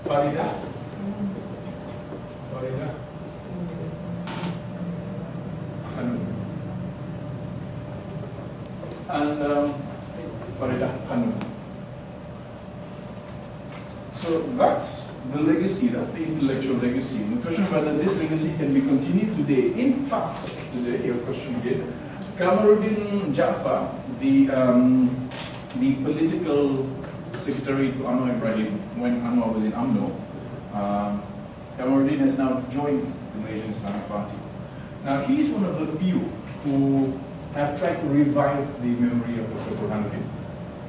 Farida. Farida. And Farida Hanum. So that's the legacy, that's the intellectual legacy. The question whether this legacy can be continued today. In fact, today, your question again, Kamaruddin Jaafar, the political secretary to Anwar Ibrahim when Anwar was in UMNO, Kamaruddin has now joined the Malaysian Islamic Party. Now he's one of the few who have tried to revive the memory of Dr. Burhanuddin,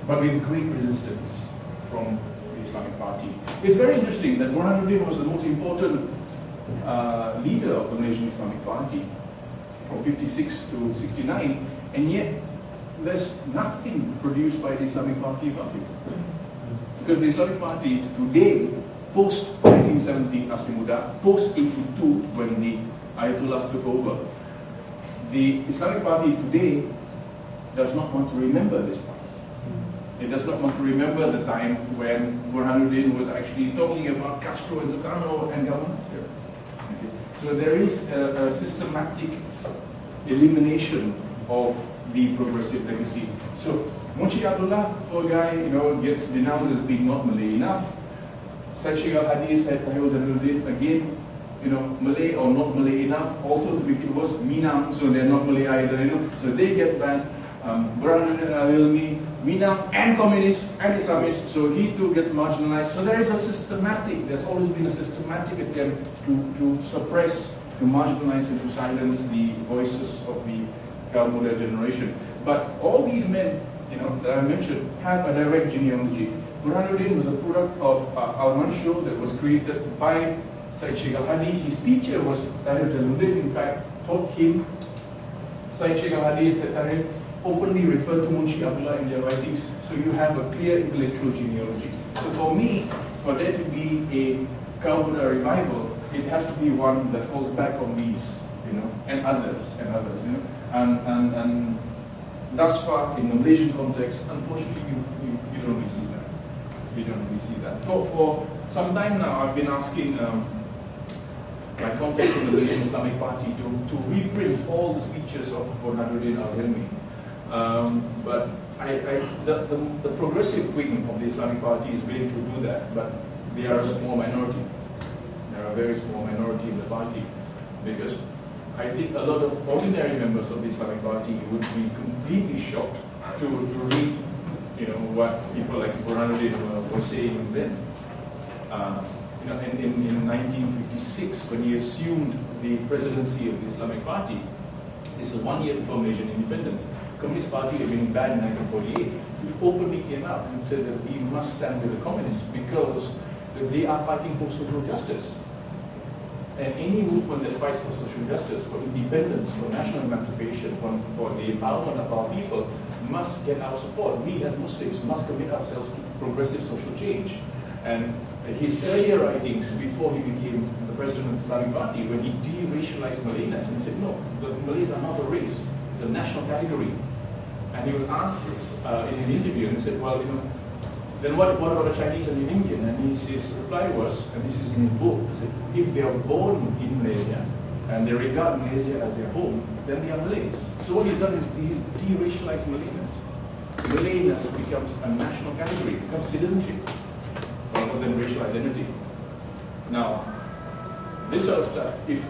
but with great resistance from the Islamic Party. It's very interesting that Burhanuddin was the most important leader of the Malaysian Islamic Party from 56 to 69, and yet there's nothing produced by the Islamic Party about it. Because the Islamic Party today, post-1970 Asli Muda, post-82 when the Ayatollahs took over, the Islamic Party today does not want to remember this past. It does not want to remember the time when Burhanuddin was actually talking about Castro and Sukarno and Gamal Nasir. So there is a systematic elimination of the progressive legacy. So Munshi Abdullah, poor guy, gets denounced as being not Malay enough. Syed Sheikh Al-Hadi said Tahir Burhanuddin again, Malay or not Malay enough. Also to make it worse, Minang, so they're not Malay either, so they get banned. Burhanuddin Al-Ilmi, Minang and communists and Islamists, so he too gets marginalized. So there is there's always been a systematic attempt to suppress, to marginalize and to silence the voices of the Kaum Muda generation. But all these men, that I mentioned, have a direct genealogy. Burhanuddin was a product of Al-Mansur that was created by Syed Sheikh Al-Hadi. His teacher was Tahir Jalaluddin, in fact, taught him. Syed Sheikh Al-Hadi said Tahir openly referred to Munshi Abdullah in their writings, so you have a clear intellectual genealogy. So for me, for there to be a Kaum Muda revival, it has to be one that falls back on these, and others, and thus far in the Malaysian context, unfortunately, you don't really see that. You don't really see that. For some time now, I've been asking my contacts in the Malaysian Islamic Party to reprint all the speeches of Burhanuddin Al-Hilmi. But the progressive wing of the Islamic Party is willing to do that, but they are a small minority. They are a very small minority in the party, because I think a lot of ordinary members of the Islamic Party would be completely shocked to read, what people like Burhanuddin were saying then. In 1956, when he assumed the presidency of the Islamic Party, this is 1 year before Malaysian independence, the Communist Party had been banned in 1948. He openly came out and said that we must stand with the communists because they are fighting for social justice. And any movement that fights for social justice, for independence, for national emancipation, for the empowerment of our people, must get our support. We as Muslims must commit ourselves to progressive social change. And his earlier writings, before he became the president of the Islamic Party, when he de-racialized Malayness, and he said, no, the Malays are not a race, it's a national category. And he was asked this in an interview, and he said, well, then what about the Chinese and the Indian? And his reply was, and this is in his book, he said, if they are born in Malaysia, and they regard Malaysia as their home, then they are Malays. So what he's done is he's de-racialized Malayness. Malayness becomes a national category, becomes citizenship, rather than racial identity. Now, this sort of stuff, if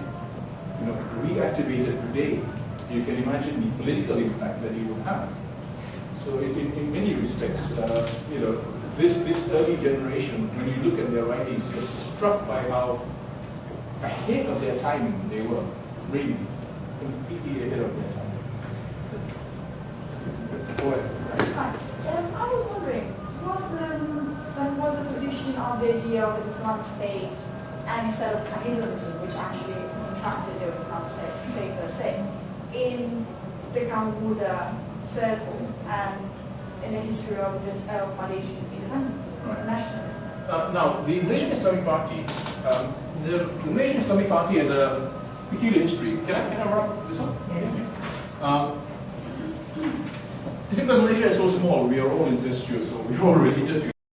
reactivated today, you can imagine the political impact that it would have. So in many respects, this early generation, when you look at their writings, you're struck by how ahead of their time they were, really, completely ahead of their time. Go ahead. I was wondering, was the position of the idea of the Islamic State and instead of Islamism, which actually contrasted with the Islamic State per se, in the Kaum Muda circle and in the history of Malaysian independence, right, nationalism? Now, the Malaysian Islamic Party, the Malaysian Islamic Party has a peculiar history. Can I wrap this up? Yes. Because Malaysia is so small, we are all incestuous, so we're all related to